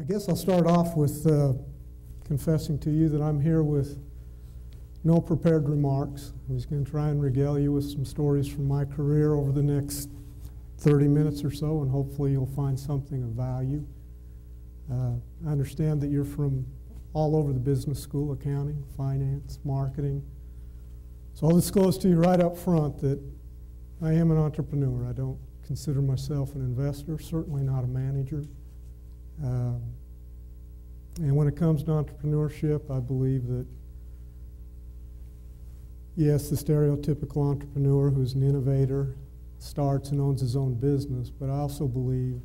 guess I'll start off with confessing to you that I'm here with no prepared remarks. I'm just going to try and regale you with some stories from my career over the next 30 minutes or so, and hopefully you'll find something of value. I understand that you're from all over the business school, accounting, finance, marketing. So I'll disclose to you right up front that I am an entrepreneur. I don't consider myself an investor, certainly not a manager. And when it comes to entrepreneurship, I believe that, yes, the stereotypical entrepreneur who's an innovator starts and owns his own business, but I also believe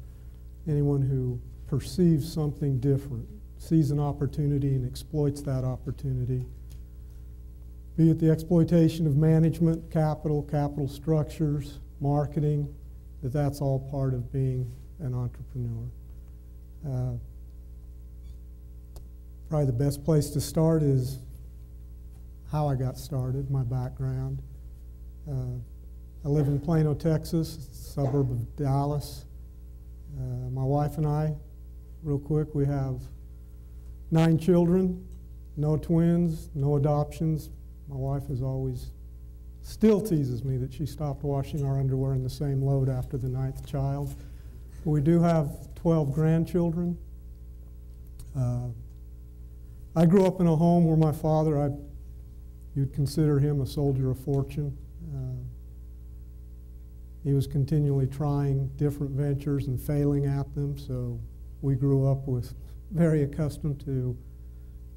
anyone who perceives something different, sees an opportunity and exploits that opportunity, be it the exploitation of management, capital structures, marketing, that's all part of being an entrepreneur. Probably the best place to start is how I got started, my background. I live in Plano, Texas, a suburb of Dallas. My wife and I, real quick, we have 9 children, no twins, no adoptions. My wife still teases me that she stopped washing our underwear in the same load after the 9th child. We do have 12 grandchildren. I grew up in a home where my father, you'd consider him a soldier of fortune. He was continually trying different ventures and failing at them, so we grew up very accustomed to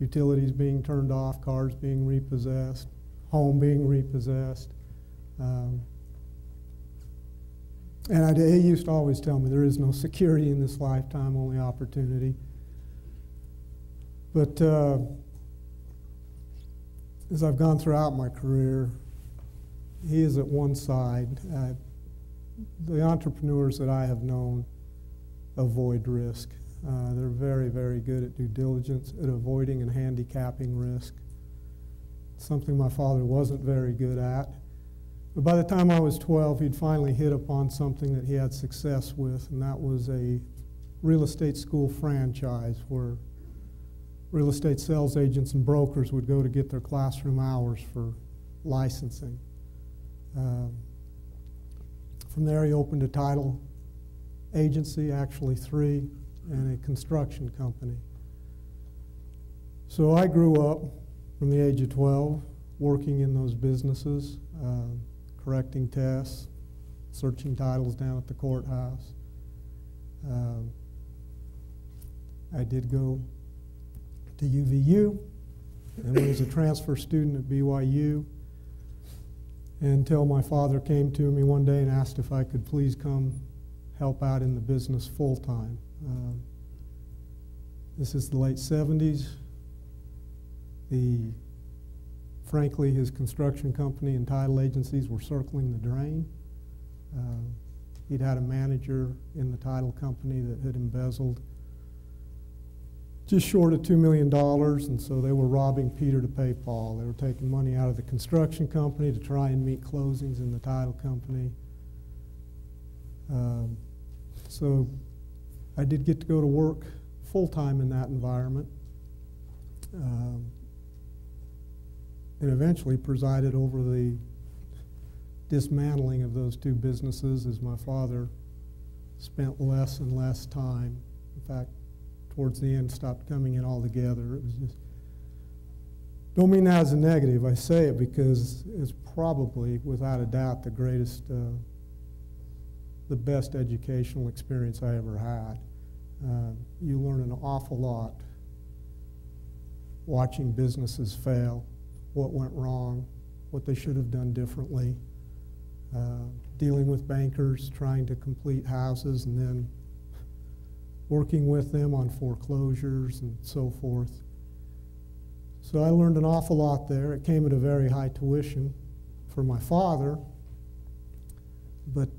utilities being turned off, cars being repossessed, home being repossessed. And he used to always tell me there is no security in this lifetime, only opportunity. But as I've gone throughout my career, he is at one side. The entrepreneurs that I have known avoid risk. They're very, very good at due diligence, at avoiding and handicapping risk. Something my father wasn't very good at. But by the time I was 12, he'd finally hit upon something that he had success with, and that was a real estate school franchise where real estate sales agents and brokers would go to get their classroom hours for licensing. From there, he opened a title agency, actually 3, and a construction company. So I grew up from the age of 12 working in those businesses, correcting tests, searching titles down at the courthouse. I did go to UVU and was a transfer student at BYU until my father came to me one day and asked if I could please come help out in the business full-time. This is the late 70s. Frankly, his construction company and title agencies were circling the drain. He'd had a manager in the title company that had embezzled just short of $2 million, and so they were robbing Peter to pay Paul. They were taking money out of the construction company to try and meet closings in the title company. So I did get to go to work full-time in that environment, and eventually presided over the dismantling of those 2 businesses as my father spent less and less time. In fact, towards the end, stopped coming in altogether. It was just, don't mean that as a negative. I say it because it's probably, without a doubt, the best educational experience I ever had. You learn an awful lot watching businesses fail, what went wrong, what they should have done differently, dealing with bankers, trying to complete houses, and then working with them on foreclosures and so forth. So I learned an awful lot there. It came at a very high tuition for my father, but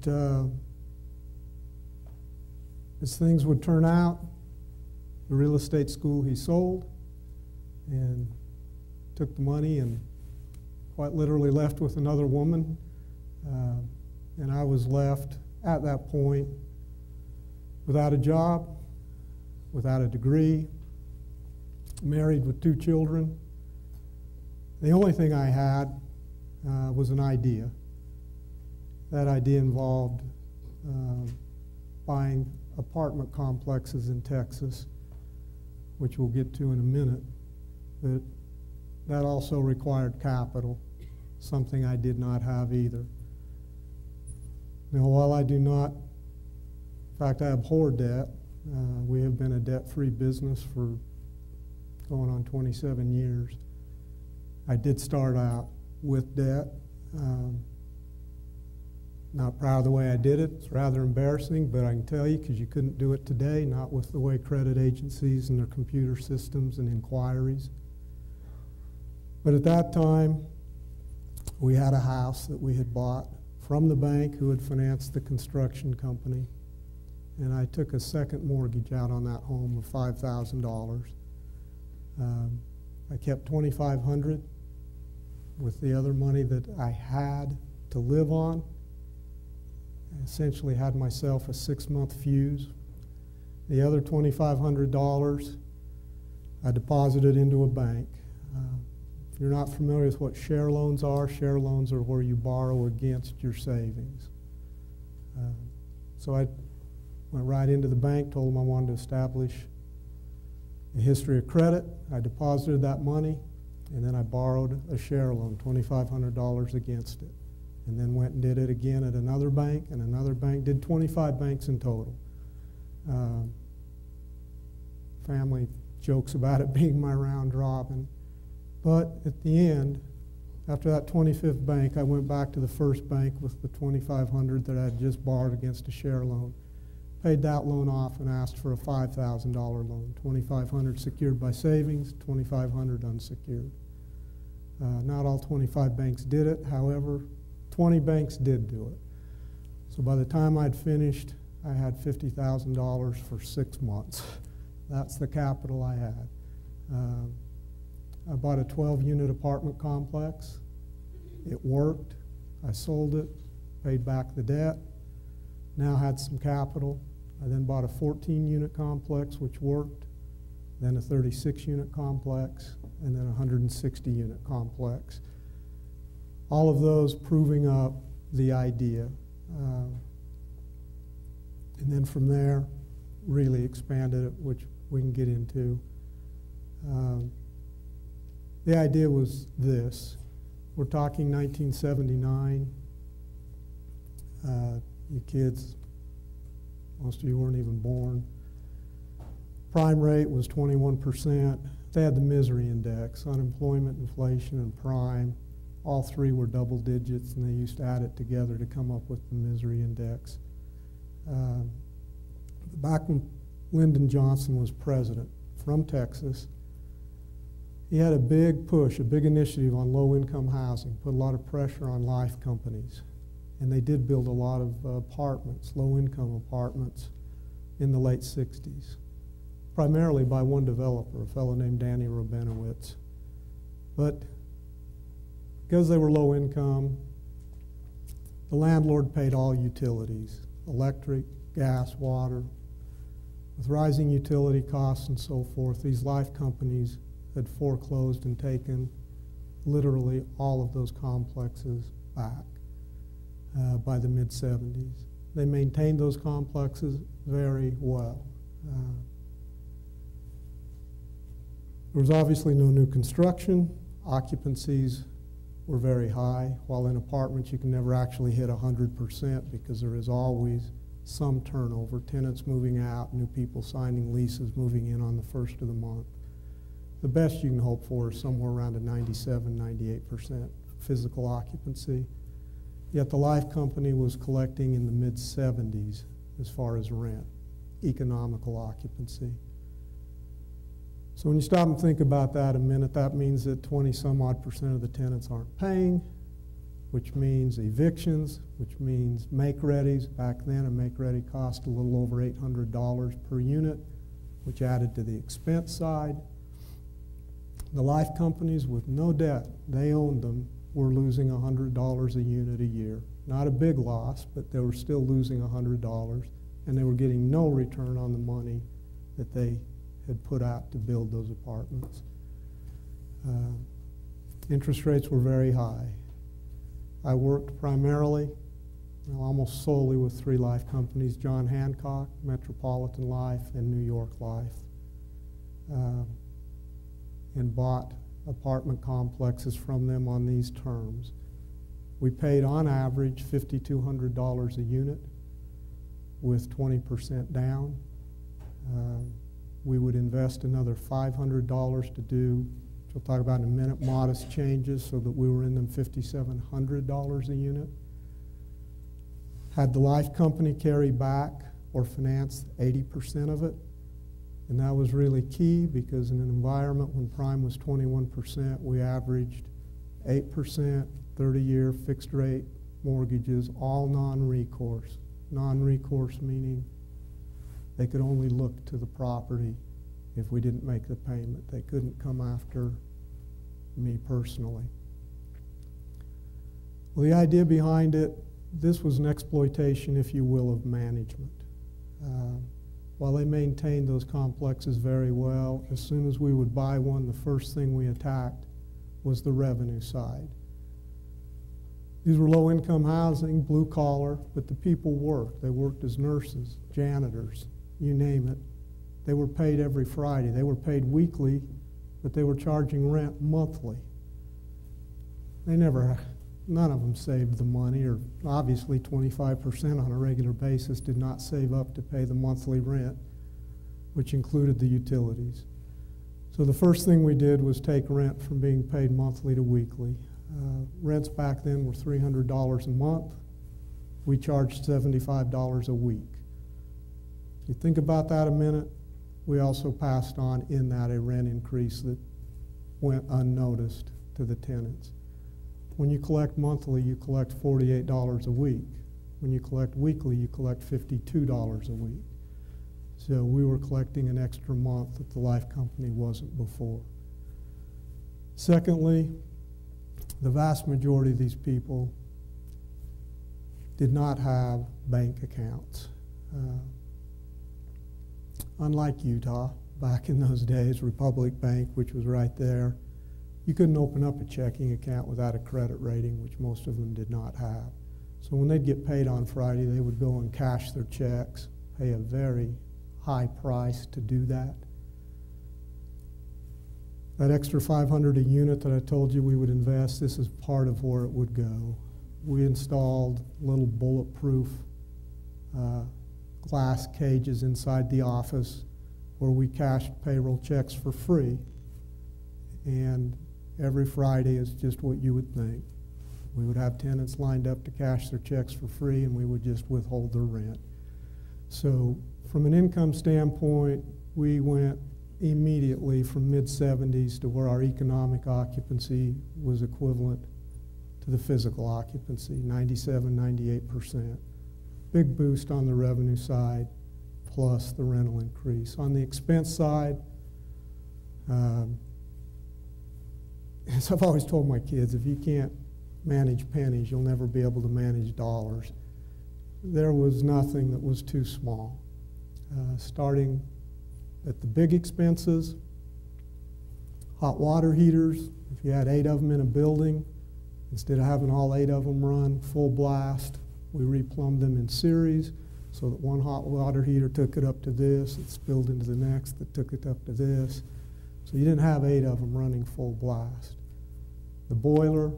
as things would turn out, the real estate school he sold and took the money and quite literally left with another woman, and I was left at that point without a job, without a degree, married with 2 children. The only thing I had was an idea. That idea involved buying apartment complexes in Texas, which we'll get to in a minute. But that also required capital, something I did not have either. Now, while I do not, in fact, I abhor debt. We have been a debt-free business for going on 27 years. I did start out with debt. Not proud of the way I did it. It's rather embarrassing, but I can tell you, because you couldn't do it today, not with the way credit agencies and their computer systems and inquiries. But at that time, we had a house that we had bought from the bank who had financed the construction company. And I took a second mortgage out on that home of $5,000. I kept $2,500 with the other money that I had to live on. I essentially had myself a 6-month fuse. The other $2,500 I deposited into a bank. If you're not familiar with what share loans are where you borrow against your savings. So I went right into the bank, told them I wanted to establish a history of credit. I deposited that money, and then I borrowed a share loan, $2,500 against it. And then went and did it again at another bank, and another bank. Did 25 banks in total. Family jokes about it being my round robin. But at the end, after that 25th bank, I went back to the first bank with the $2,500 that I had just borrowed against a share loan. Paid that loan off and asked for a $5,000 loan. $2,500 secured by savings, $2,500 unsecured. Not all 25 banks did it. However, 20 banks did do it. So by the time I'd finished, I had $50,000 for 6 months. That's the capital I had. I bought a 12-unit apartment complex. It worked. I sold it, paid back the debt, now had some capital. I then bought a 14-unit complex, which worked, then a 36-unit complex, and then a 160-unit complex. All of those proving up the idea. And then from there, really expanded it, which we can get into. The idea was this. We're talking 1979. You kids, most of you weren't even born. Prime rate was 21%. They had the misery index, unemployment, inflation, and prime. All three were double digits, and they used to add it together to come up with the misery index. Back when Lyndon Johnson was president from Texas, he had a big push, a big initiative on low-income housing, put a lot of pressure on life companies. And they did build a lot of apartments, low-income apartments, in the late 60s, primarily by one developer, a fellow named Danny Rabinowitz. But because they were low income, the landlord paid all utilities, electric, gas, water. With rising utility costs and so forth, these life companies had foreclosed and taken literally all of those complexes back by the mid-70s. They maintained those complexes very well. There was obviously no new construction. Occupancies were very high. While in apartments you can never actually hit 100% because there is always some turnover, tenants moving out, new people signing leases, moving in on the first of the month. The best you can hope for is somewhere around a 97, 98% physical occupancy. Yet the life company was collecting in the mid-70s as far as rent, economical occupancy. So when you stop and think about that a minute, that means that 20-some-odd% of the tenants aren't paying, which means evictions, which means make-readies. Back then, a make-ready cost a little over $800 per unit, which added to the expense side. The life companies with no debt, they owned them, were losing $100 a unit a year. Not a big loss, but they were still losing $100, and they were getting no return on the money that they had put out to build those apartments. Interest rates were very high. I worked primarily, almost solely with three life companies: John Hancock, Metropolitan Life, and New York Life, and bought apartment complexes from them on these terms. We paid on average $5,200 a unit with 20% down. We would invest another $500 to do, which we'll talk about in a minute, modest changes, so that we were in them $5,700 a unit. Had the life company carry back or finance 80% of it. And that was really key, because in an environment when prime was 21%, we averaged 8%, 30-year fixed rate mortgages, all non-recourse. Non-recourse meaning they could only look to the property if we didn't make the payment. They couldn't come after me personally. Well, the idea behind it, this was an exploitation, if you will, of management. While they maintained those complexes very well, as soon as we would buy one, the first thing we attacked was the revenue side. These were low-income housing, blue-collar, but the people worked. They worked as nurses, janitors, you name it. They were paid every Friday. They were paid weekly, but they were charging rent monthly. None of them saved the money, or obviously 25% on a regular basis did not save up to pay the monthly rent, which included the utilities. So the first thing we did was take rent from being paid monthly to weekly. Rents back then were $300 a month. We charged $75 a week. If you think about that a minute, we also passed on in that a rent increase that went unnoticed to the tenants. When you collect monthly, you collect $48 a week. When you collect weekly, you collect $52 a week. So we were collecting an extra month that the life company wasn't before. Secondly, the vast majority of these people did not have bank accounts. Unlike Utah, back in those days, Republic Bank, which was right there, you couldn't open up a checking account without a credit rating, which most of them did not have. So when they'd get paid on Friday, they would go and cash their checks, pay a very high price to do that. That extra $500 a unit that I told you we would invest, this is part of where it would go. We installed little bulletproof glass cages inside the office where we cashed payroll checks for free. And every Friday is just what you would think. We would have tenants lined up to cash their checks for free, and we would just withhold their rent. So from an income standpoint, we went immediately from mid-70s to where our economic occupancy was equivalent to the physical occupancy, 97, 98%. Big boost on the revenue side, plus the rental increase. On the expense side, as I've always told my kids, if you can't manage pennies, you'll never be able to manage dollars. There was nothing that was too small. Starting at the big expenses, hot water heaters. If you had 8 of them in a building, instead of having all 8 of them run full blast, we replumbed them in series so that one hot water heater took it up to this, it spilled into the next, that took it up to this. So you didn't have 8 of them running full blast. The boiler,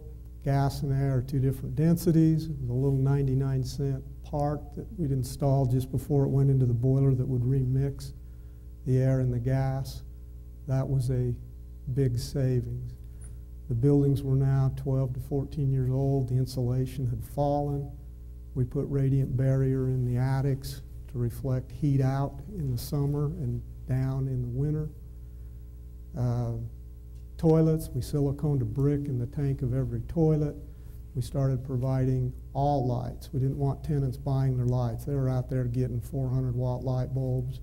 gas and air are 2 different densities. The little 99-cent part that we'd install just before it went into the boiler that would remix the air and the gas, that was a big savings. The buildings were now 12 to 14 years old. The insulation had fallen. We put radiant barrier in the attics to reflect heat out in the summer and down in the winter. Toilets, we siliconed a brick in the tank of every toilet. We started providing all lights. We didn't want tenants buying their lights. They were out there getting 400-watt light bulbs.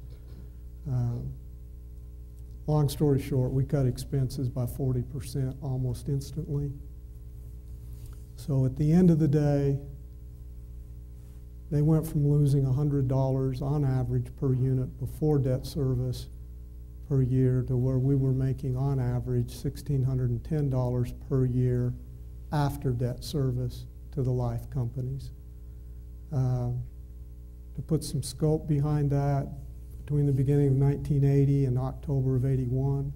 Long story short, we cut expenses by 40% almost instantly. So at the end of the day, They went from losing $100 on average per unit before debt service per year to where we were making on average $1,610 per year after debt service to the life companies. To put some scope behind that, between the beginning of 1980 and October of '81,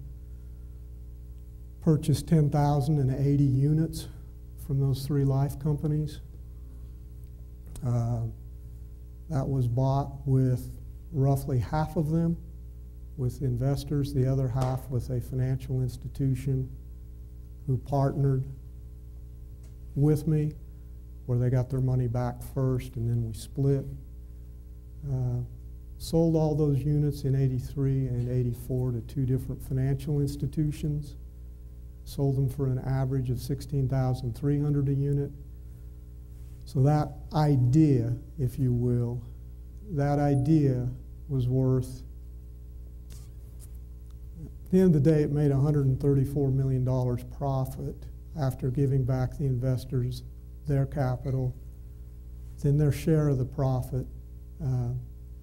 purchased 10,080 units from those three life companies. That was bought with roughly half of them with investors, the other half with a financial institution who partnered with me, where they got their money back first and then we split. Sold all those units in '83 and '84 to two different financial institutions. Sold them for an average of $16,300 a unit. So that idea, if you will, that idea was worth, at the end of the day, it made $134 million profit after giving back the investors their capital. Then their share of the profit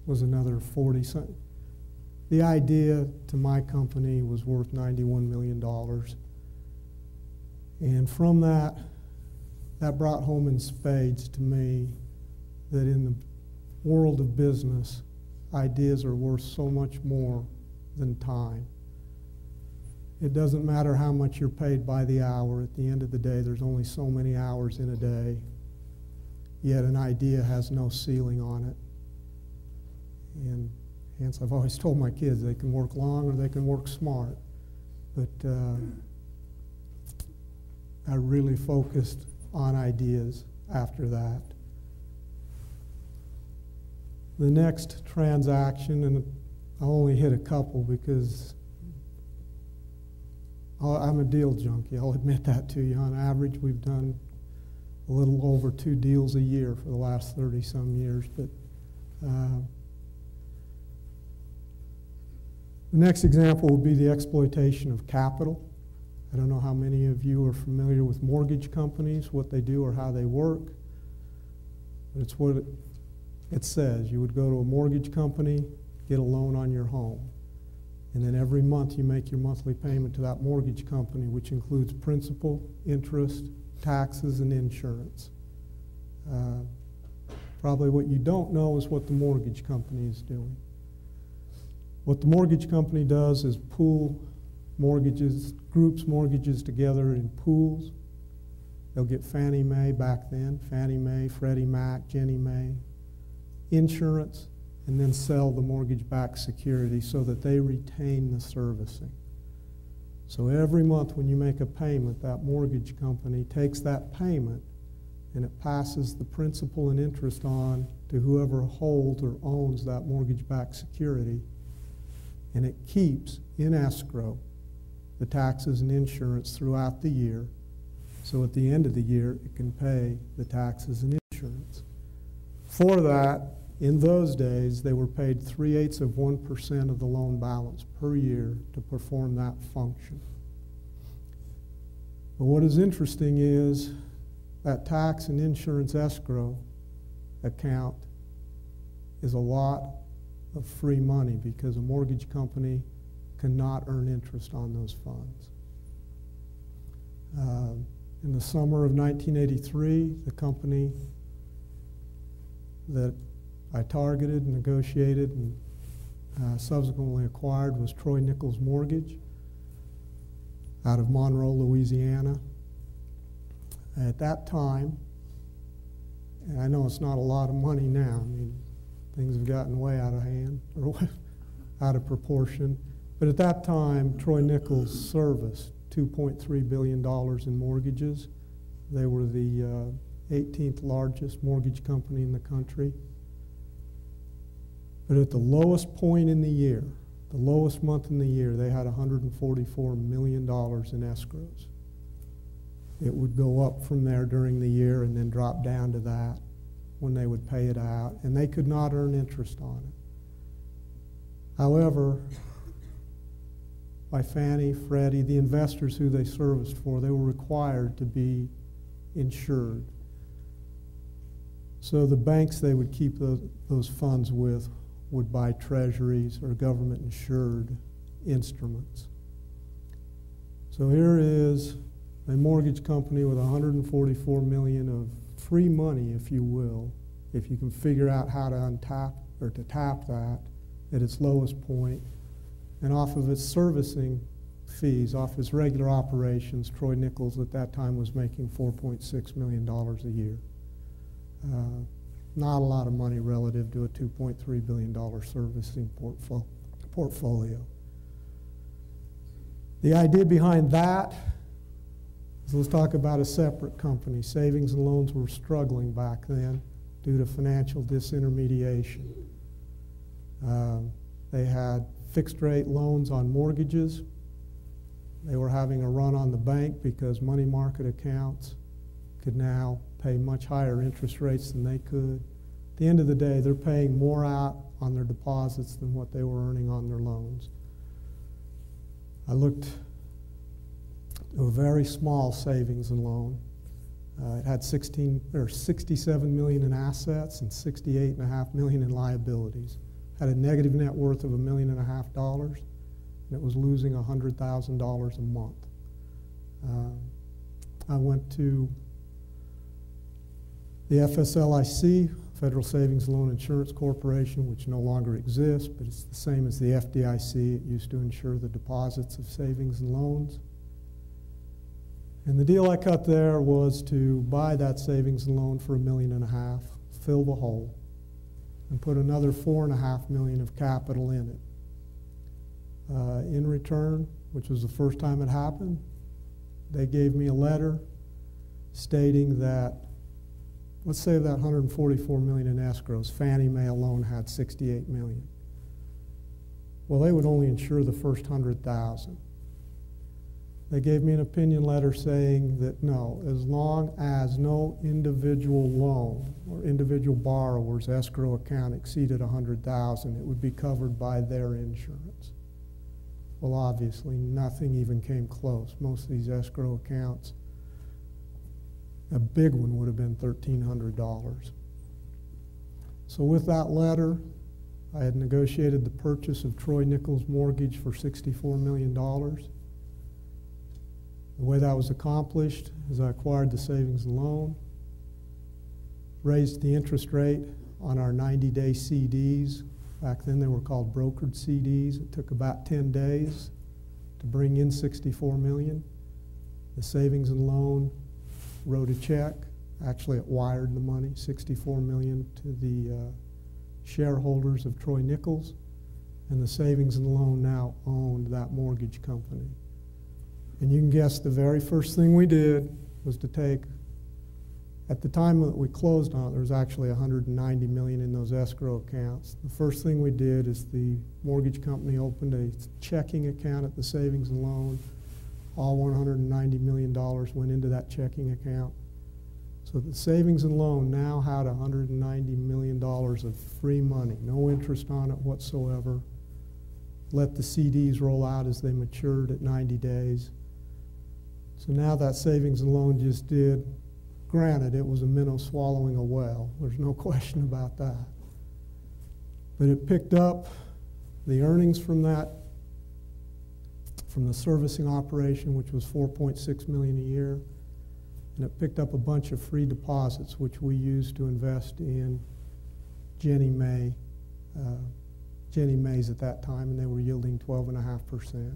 was another 40 something. The idea to my company was worth $91 million. And from that brought home in spades to me that in the world of business, ideas are worth so much more than time. It doesn't matter how much you're paid by the hour. At the end of the day, there's only so many hours in a day, yet an idea has no ceiling on it. And hence, I've always told my kids they can work long or they can work smart. But I really focused on ideas after that. The next transaction, and I only hit a couple because I'm a deal junkie, I'll admit that to you. On average, we've done a little over 2 deals a year for the last 30-some years. But the next example would be the exploitation of capital. I don't know how many of you are familiar with mortgage companies, what they do or how they work. But it's what it says. You would go to a mortgage company, get a loan on your home. And then every month you make your monthly payment to that mortgage company, which includes principal, interest, taxes, and insurance. Probably what you don't know is what the mortgage company is doing. What the mortgage company does is pool mortgages, groups mortgages together in pools. They'll get Fannie Mae back then, Fannie Mae, Freddie Mac, Ginnie Mae, insurance, and then sell the mortgage-backed security so that they retain the servicing. So every month when you make a payment, that mortgage company takes that payment and it passes the principal and interest on to whoever holds or owns that mortgage-backed security, and it keeps in escrow the taxes and insurance throughout the year, so at the end of the year it can pay the taxes and insurance. For that, in those days, they were paid 0.3% of the loan balance per year to perform that function. But what is interesting is that tax and insurance escrow account is a lot of free money because a mortgage company cannot earn interest on those funds. In the summer of 1983, the company that I targeted, negotiated, and subsequently acquired was Troy Nichols Mortgage out of Monroe, Louisiana. At that time, and I know it's not a lot of money now, I mean, things have gotten way out of hand, or out of proportion, but at that time, Troy Nichols serviced $2.3 billion in mortgages. They were the 18th largest mortgage company in the country. But at the lowest point in the year, the lowest month in the year, they had $144 million in escrows. It would go up from there during the year and then drop down to that when they would pay it out, and they could not earn interest on it. However, by Fannie, Freddie, the investors who they serviced for, they were required to be insured. So the banks they would keep those funds with would buy treasuries or government-insured instruments. So here is a mortgage company with $144 million of free money, if you will, if you can figure out how to untap or to tap that at its lowest point, and off of its servicing fees, off its regular operations, Troy Nichols at that time was making $4.6 million a year. Not a lot of money relative to a $2.3 billion servicing portfolio. The idea behind that is, let's talk about a separate company. Savings and loans were struggling back then due to financial disintermediation. They had fixed rate loans on mortgages. They were having a run on the bank because money market accounts could now pay much higher interest rates than they could. At the end of the day, they're paying more out on their deposits than what they were earning on their loans. I looked at a very small savings and loan. It had 67 million in assets and 68.5 million in liabilities. Had a negative net worth of $1.5 million, and it was losing $100,000 a month. I went to the FSLIC, Federal Savings Loan Insurance Corporation, which no longer exists, but it's the same as the FDIC. It used to insure the deposits of savings and loans. And the deal I cut there was to buy that savings and loan for $1.5 million, fill the hole, and put another $4.5 million of capital in it. In return, which was the first time it happened, they gave me a letter stating that, let's say that $144 million in escrows, Fannie Mae alone had $68 million. Well, they would only insure the first $100,000. They gave me an opinion letter saying that no, as long as no individual loan or individual borrower's escrow account exceeded $100,000, it would be covered by their insurance. Well, obviously, nothing even came close. Most of these escrow accounts, a big one would have been $1,300. So with that letter, I had negotiated the purchase of Troy Nichols Mortgage for $64 million. The way that was accomplished is I acquired the savings and loan, raised the interest rate on our 90-day CDs. Back then they were called brokered CDs. It took about 10 days to bring in $64 million. The savings and loan wrote a check. Actually, it wired the money, $64 million, to the shareholders of Troy Nichols, and the savings and loan now owned that mortgage company. And you can guess the very first thing we did was to take, at the time that we closed on it, there was actually $190 million in those escrow accounts. The first thing we did is the mortgage company opened a checking account at the savings and loan. All $190 million went into that checking account. So the savings and loan now had $190 million of free money, no interest on it whatsoever. Let the CDs roll out as they matured at 90 days. So now that savings and loan just did, granted, it was a minnow swallowing a whale. There's no question about that. But it picked up the earnings from that, from the servicing operation, which was $4.6 million a year, and it picked up a bunch of free deposits, which we used to invest in Ginnie Mae's at that time, and they were yielding 12.5%.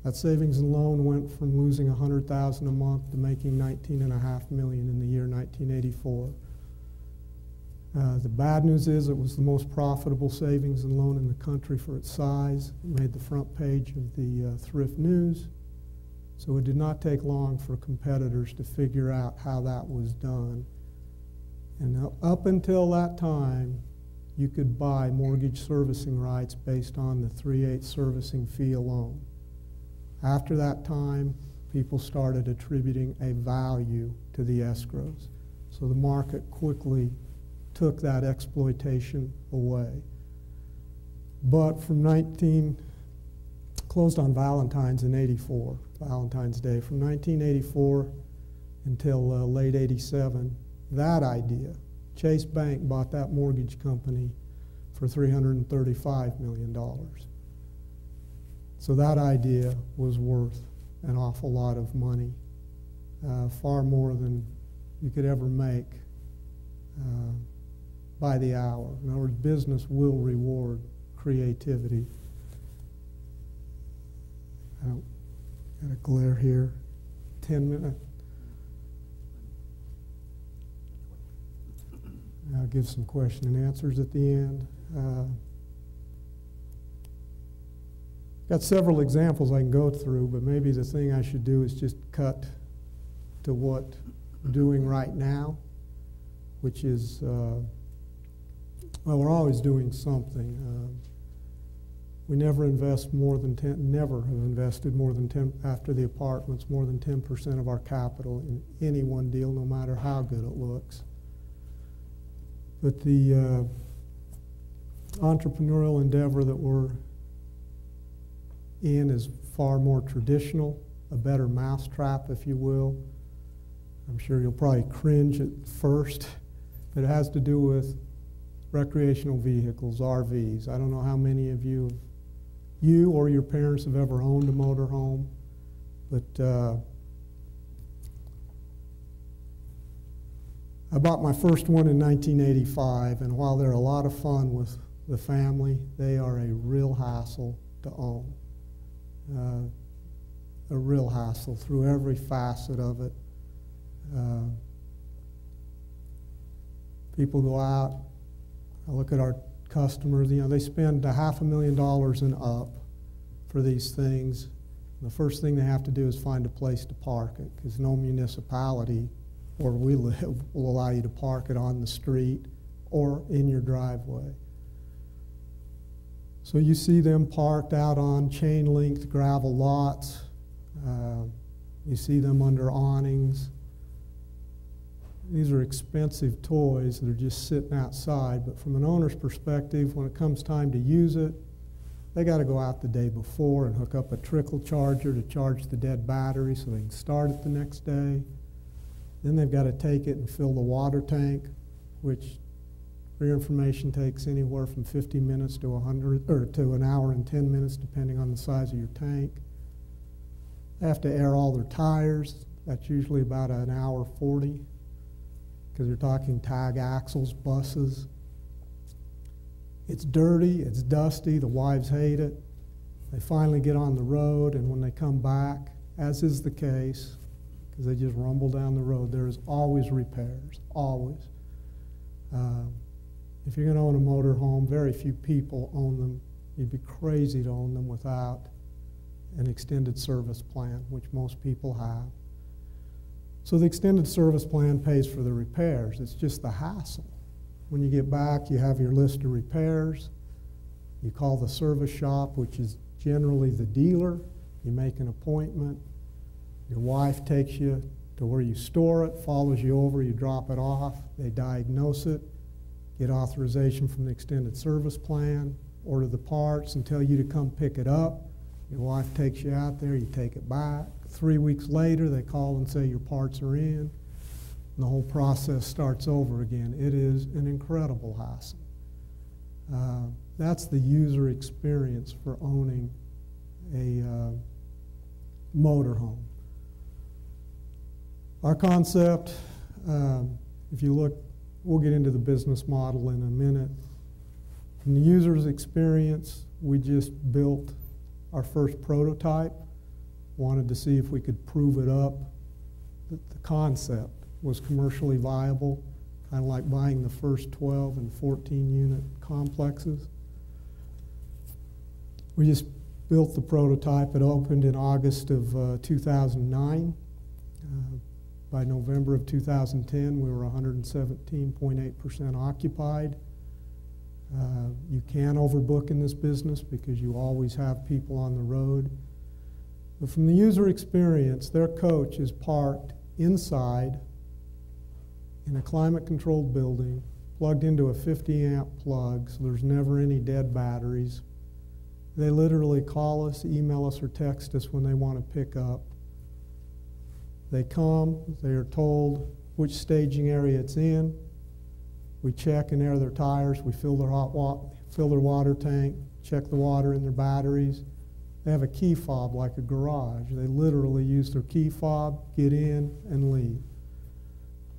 That savings and loan went from losing $100,000 a month to making $19.5 million in the year 1984. The bad news is it was the most profitable savings and loan in the country for its size. It made the front page of the Thrift News. So it did not take long for competitors to figure out how that was done. And up until that time, you could buy mortgage servicing rights based on the 3/8 servicing fee alone. After that time, people started attributing a value to the escrows. So the market quickly took that exploitation away. But from closed on Valentine's in '84, Valentine's Day. From 1984 until late '87, that idea Chase Bank bought that mortgage company for $335 million. So that idea was worth an awful lot of money, far more than you could ever make by the hour. In other words, business will reward creativity. I don't got a glare here. 10 minutes. I'll give some question and answers at the end. Got several examples I can go through, but maybe the thing I should do is just cut to what I'm doing right now, which is, well, we're always doing something. We never invest more than 10, never have invested more than 10, after the apartments, more than 10% of our capital in any one deal, no matter how good it looks. But the entrepreneurial endeavor that we're in is far more traditional, a better mousetrap, if you will. I'm sure you'll probably cringe at first, but it has to do with recreational vehicles, RVs. I don't know how many of you or your parents have ever owned a motorhome, but I bought my first one in 1985, and while they're a lot of fun with the family, they are a real hassle to own. A real hassle through every facet of it. People go out, I look at our customers, you know, they spend $500,000 and up for these things. The first thing they have to do is find a place to park it, because no municipality where we live will allow you to park it on the street or in your driveway. So you see them parked out on chain-linked gravel lots. You see them under awnings. These are expensive toys that are just sitting outside, but from an owner's perspective, when it comes time to use it, they got to go out the day before and hook up a trickle charger to charge the dead battery so they can start it the next day. Then they've got to take it and fill the water tank, which, for your information, takes anywhere from 50 minutes to 100, or to an hour and 10 minutes, depending on the size of your tank. They have to air all their tires. That's usually about an hour 40, because you're talking tag axles, buses. It's dirty, it's dusty, the wives hate it. They finally get on the road, and when they come back, as is the case, because they just rumble down the road, there is always repairs, always. If you're going to own a motor home, very few people own them. You'd be crazy to own them without an extended service plan, which most people have. So the extended service plan pays for the repairs. It's just the hassle. When you get back, you have your list of repairs. You call the service shop, which is generally the dealer. You make an appointment. Your wife takes you to where you store it, follows you over, you drop it off. They diagnose it, get authorization from the extended service plan, order the parts, and tell you to come pick it up. Your wife takes you out there, you take it back. 3 weeks later, they call and say your parts are in, and the whole process starts over again. It is an incredible hassle. That's the user experience for owning a motorhome. Our concept, if you look, we'll get into the business model in a minute. From the user's experience, we just built our first prototype, wanted to see if we could prove it up, that the concept was commercially viable, kind of like buying the first 12 and 14 unit complexes. We just built the prototype. It opened in August of 2009. By November of 2010, we were 117.8% occupied. You can overbook in this business because you always have people on the road. But from the user experience, their coach is parked inside in a climate-controlled building, plugged into a 50-amp plug, so there's never any dead batteries. They literally call us, email us, or text us when they want to pick up. They come, they are told which staging area it's in. We check and air their tires. We fill their fill their water tank, check the water in their batteries. They have a key fob like a garage. They literally use their key fob, get in, and leave.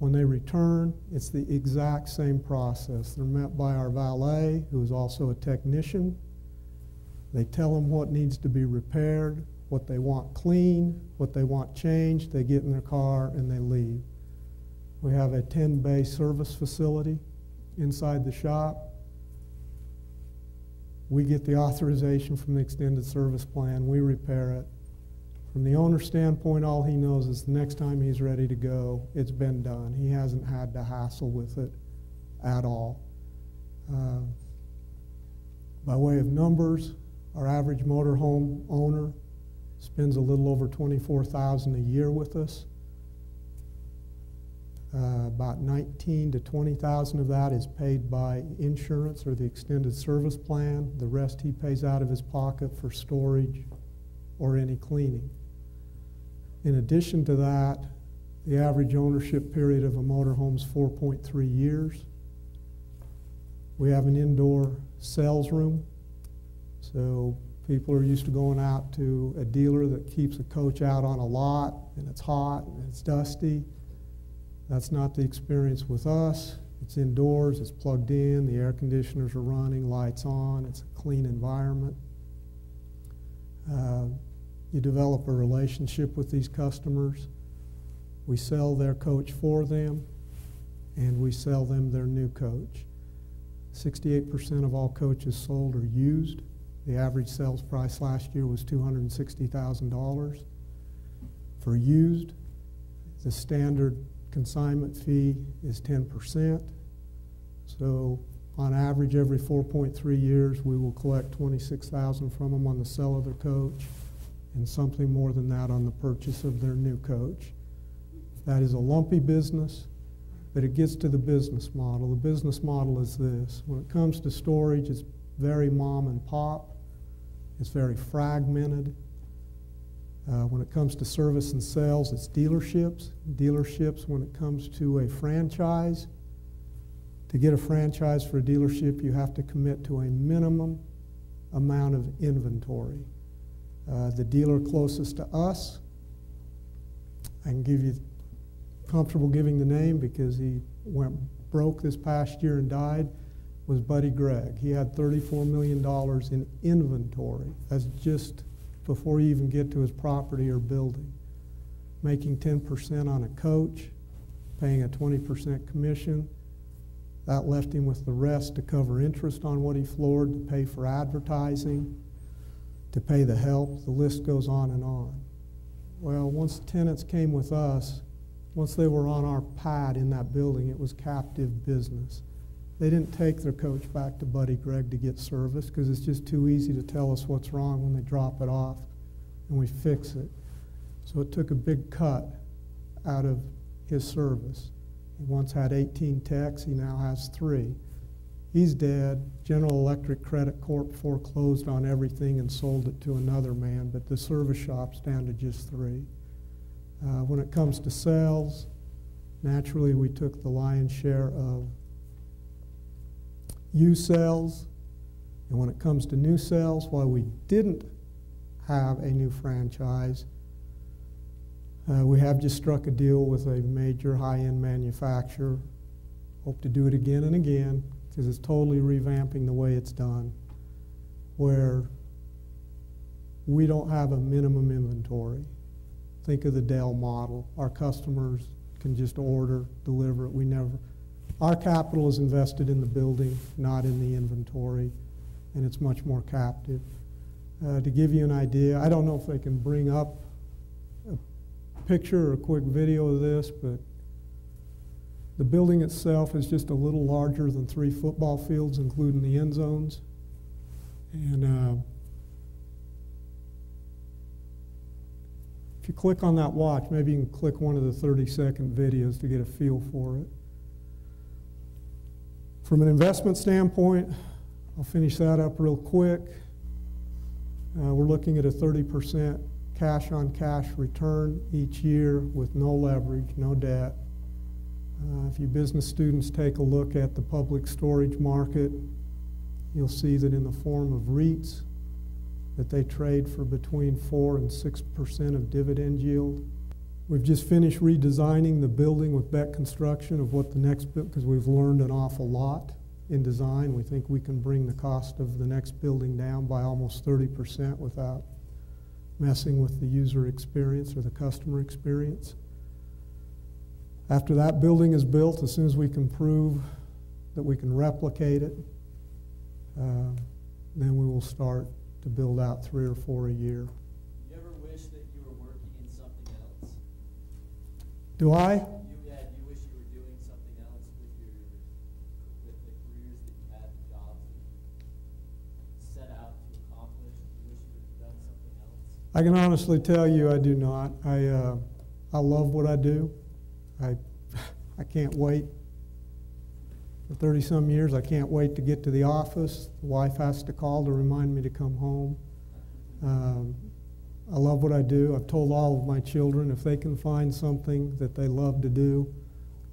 When they return, it's the exact same process. They're met by our valet, who is also a technician. They tell them what needs to be repaired, what they want clean, what they want changed. They get in their car and they leave. We have a 10-bay service facility inside the shop. We get the authorization from the extended service plan. We repair it. From the owner's standpoint, all he knows is the next time he's ready to go, it's been done. He hasn't had to hassle with it at all. By way of numbers, our average motorhome owner spends a little over $24,000 a year with us. About $19,000 to $20,000 of that is paid by insurance or the extended service plan. The rest he pays out of his pocket for storage or any cleaning. In addition to that, the average ownership period of a motorhome is 4.3 years. We have an indoor sales room. So people are used to going out to a dealer that keeps a coach out on a lot, and it's hot and it's dusty. That's not the experience with us. It's indoors, it's plugged in, the air conditioners are running, lights on, it's a clean environment. You develop a relationship with these customers. We sell their coach for them, and we sell them their new coach. 68% of all coaches sold are used. The average sales price last year was $260,000. For used, the standard consignment fee is 10%. So on average, every 4.3 years, we will collect $26,000 from them on the sale of their coach and something more than that on the purchase of their new coach. That is a lumpy business, but it gets to the business model. The business model is this. When it comes to storage, it's very mom and pop. It's very fragmented. When it comes to service and sales, it's dealerships. Dealerships, when it comes to a franchise, to get a franchise for a dealership, you have to commit to a minimum amount of inventory. The dealer closest to us, I can give you comfortable giving the name because he went broke this past year and died, was Buddy Gregg. He had $34 million in inventory. That's just before you even get to his property or building. Making 10% on a coach, paying a 20% commission. That left him with the rest to cover interest on what he floored, to pay for advertising, to pay the help. The list goes on and on. Well, once tenants came with us, once they were on our pad in that building, it was captive business. They didn't take their coach back to Buddy Gregg to get service because it's just too easy to tell us what's wrong when they drop it off and we fix it. So it took a big cut out of his service. He once had 18 techs, he now has 3. He's dead. General Electric Credit Corp foreclosed on everything and sold it to another man, but the service shop's down to just 3. When it comes to sales, naturally we took the lion's share of used sales, and when it comes to new sales, while we didn't have a new franchise, we have just struck a deal with a major high-end manufacturer. Hope to do it again and again because it's totally revamping the way it's done, where we don't have a minimum inventory. Think of the Dell model. Our customers can just order, deliver it. Our capital is invested in the building, not in the inventory, and it's much more captive. To give you an idea, I don't know if they can bring up a picture or a quick video of this, but the building itself is just a little larger than 3 football fields, including the end zones. And if you click on that watch, maybe you can click one of the 30-second videos to get a feel for it. From an investment standpoint, I'll finish that up real quick. We're looking at a 30% cash-on-cash return each year with no leverage, no debt. If you business students take a look at the public storage market, you'll see that in the form of REITs, that they trade for between 4 and 6% of dividend yield. We've just finished redesigning the building with Beck Construction of what the next, because we've learned an awful lot in design. We think we can bring the cost of the next building down by almost 30% without messing with the user experience or the customer experience. After that building is built, as soon as we can prove that we can replicate it, then we will start to build out 3 or 4 a year. You ever wish that you were working in something else? Do I? Do you wish you were doing something else with the careers that you had, the jobs that you set out to accomplish? Do you wish you would have done something else? I can honestly tell you I do not. I love what I do. I can't wait. For 30-some years, I can't wait to get to the office. The wife has to call to remind me to come home. I love what I do. I've told all of my children if they can find something that they love to do,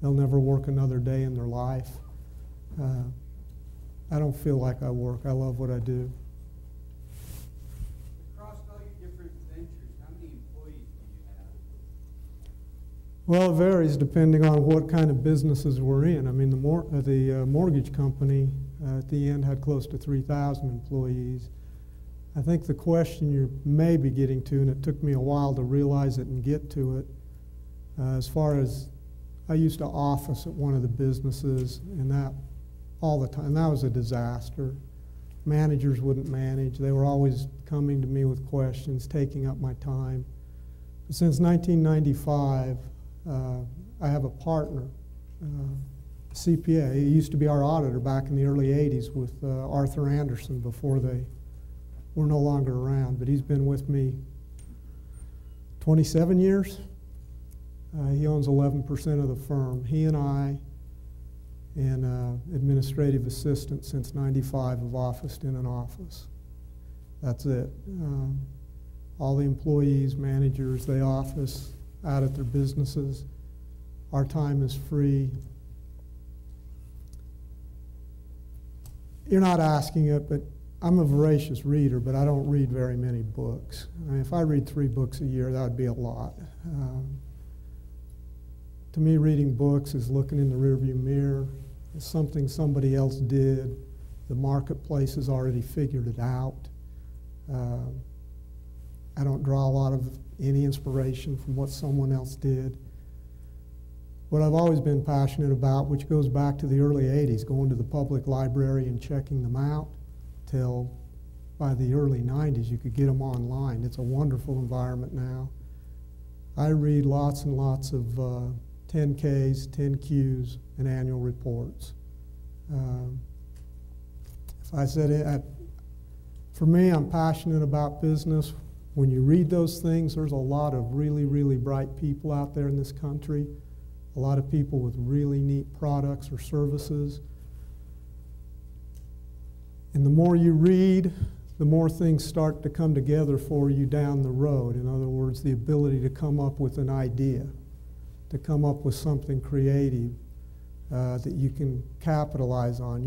they'll never work another day in their life. I don't feel like I work. I love what I do. Across all your different ventures, how many employees do you have? Well, it varies depending on what kind of businesses we're in. I mean, the mortgage company at the end had close to 3,000 employees. I think the question you're maybe getting to, and it took me a while to realize it and get to it, as far as I used to office at one of the businesses, and that all the time, that was a disaster. Managers wouldn't manage. They were always coming to me with questions, taking up my time. But since 1995, I have a partner, CPA. He used to be our auditor back in the early 80s with Arthur Anderson before they were no longer around, but he's been with me 27 years. He owns 11% of the firm. He and I and administrative assistant since 95 have officed in an office. That's it. All the employees, managers, they office out at their businesses. Our time is free. You're not asking it, but I'm a voracious reader, but I don't read very many books. I mean, if I read 3 books a year, that would be a lot. To me, reading books is looking in the rearview mirror. It's something somebody else did. The marketplace has already figured it out. I don't draw a lot of any inspiration from what someone else did. What I've always been passionate about, which goes back to the early 80s, going to the public library and checking them out, till by the early 90s you could get them online. It's a wonderful environment now. I read lots and lots of 10Ks, 10Qs, and annual reports. If I said it, for me, I'm passionate about business. When you read those things, there's a lot of really, really bright people out there in this country, a lot of people with really neat products or services. And the more you read, the more things start to come together for you down the road. In other words, the ability to come up with an idea, to come up with something creative that you can capitalize on.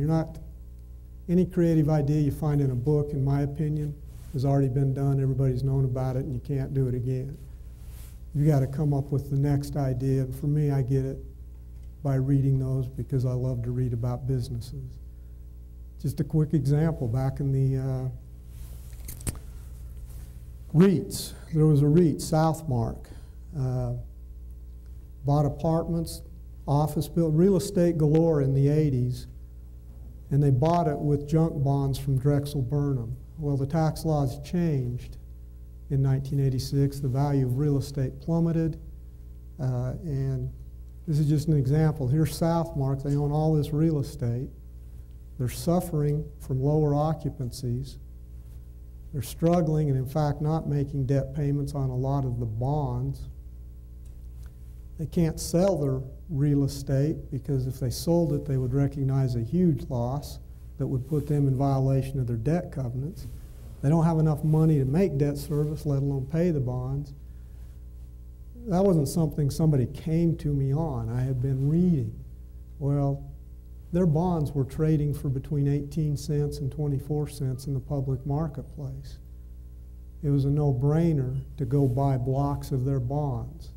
Any creative idea you find in a book, in my opinion, has already been done. Everybody's known about it, and you can't do it again. You got to come up with the next idea. And for me, I get it by reading those because I love to read about businesses. Just a quick example, back in the REITs, there was a REIT, Southmark, bought apartments, office built, real estate galore in the 80s, and they bought it with junk bonds from Drexel Burnham. Well, the tax laws changed in 1986. The value of real estate plummeted, and this is just an example. Here's Southmark. They own all this real estate. They're suffering from lower occupancies. They're struggling and, in fact, not making debt payments on a lot of the bonds. They can't sell their real estate because if they sold it, they would recognize a huge loss that would put them in violation of their debt covenants. They don't have enough money to make debt service, let alone pay the bonds. that wasn't something somebody came to me on. I had been reading. Well, their bonds were trading for between 18 cents and 24 cents in the public marketplace. It was a no-brainer to go buy blocks of their bonds,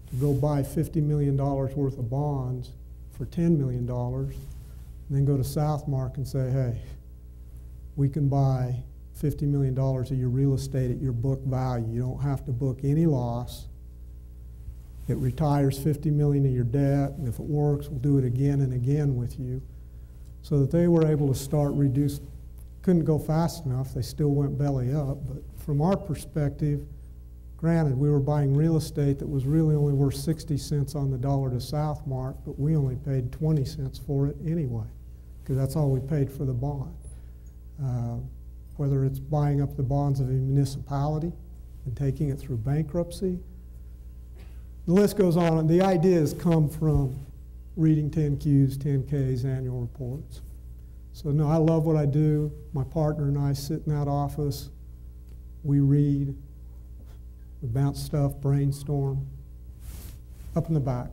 to go buy $50 million worth of bonds for $10 million, and then go to Southmark and say, hey, we can buy $50 million of your real estate at your book value. You don't have to book any loss. It retires $50 million of your debt, and if it works, we'll do it again and again with you. So that they were able to start reduce, couldn't go fast enough, they still went belly up, but from our perspective, granted, we were buying real estate that was really only worth 60 cents on the dollar to Southmark, but we only paid 20 cents for it anyway, because that's all we paid for the bond. Whether it's buying up the bonds of a municipality and taking it through bankruptcy, the list goes on, and the ideas come from reading 10Qs, 10Ks, annual reports. So no, I love what I do. My partner and I sit in that office. We read, we bounce stuff, brainstorm, up in the back.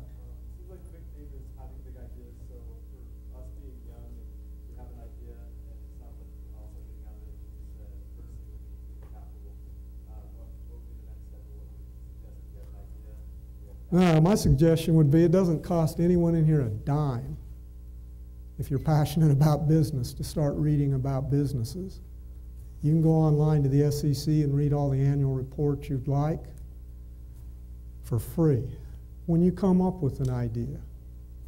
Seems like Vic Davis having big ideas, so for us being young and we have an idea, and it's not like also getting out of it, just personally looking capital. What would be the next step, or what would you suggest if you have an idea? My suggestion would be it doesn't cost anyone in here a dime, if you're passionate about business, to start reading about businesses. You can go online to the SEC and read all the annual reports you'd like for free. When you come up with an idea,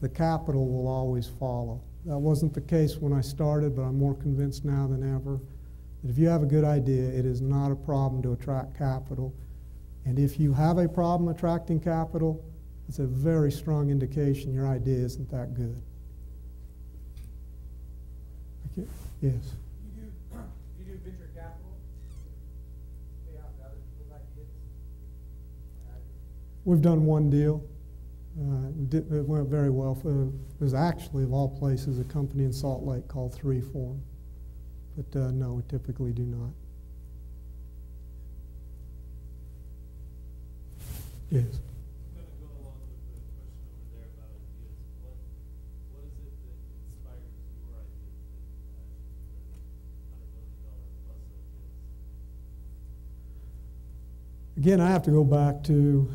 the capital will always follow. That wasn't the case when I started, but I'm more convinced now than ever that if you have a good idea, it is not a problem to attract capital. And if you have a problem attracting capital, it's a very strong indication your idea isn't that good. Okay. Yes? You do venture capital, pay out to other people's ideas? We've done one deal. It went very well. It was actually, of all places, a company in Salt Lake called 3Form. But no, we typically do not. Yes? I'm going to go along with the question over there about ideas. What is it that inspires your ideas that you had, the $100 million plus ideas? Again, I have to go back to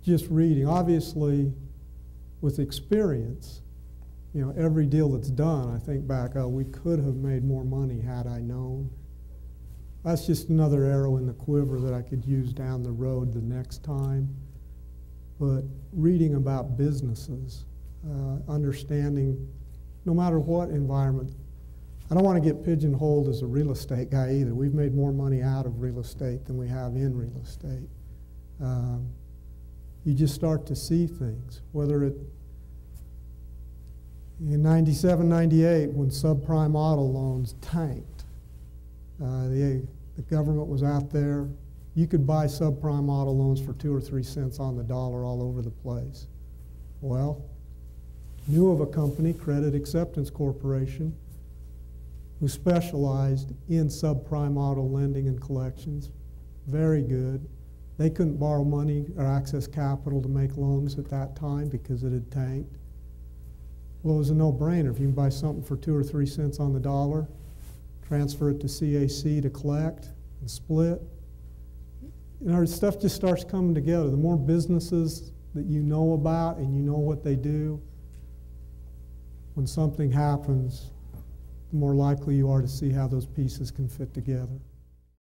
just reading. Obviously, with experience, you know, every deal that's done, I think back, oh, we could have made more money had I known. That's just another arrow in the quiver that I could use down the road the next time. But reading about businesses, understanding, no matter what environment, I don't want to get pigeonholed as a real estate guy either. We've made more money out of real estate than we have in real estate. You just start to see things, whether it, in 97, 98, when subprime auto loans tanked, the government was out there. You could buy subprime auto loans for 2 or 3 cents on the dollar all over the place. Well, knew of a company, Credit Acceptance Corporation, who specialized in subprime auto lending and collections. Very good. They couldn't borrow money or access capital to make loans at that time because it had tanked. Well, it was a no-brainer. If you can buy something for 2 or 3 cents on the dollar, transfer it to CAC to collect and split. You know, stuff just starts coming together. The more businesses that you know about and you know what they do, when something happens, the more likely you are to see how those pieces can fit together.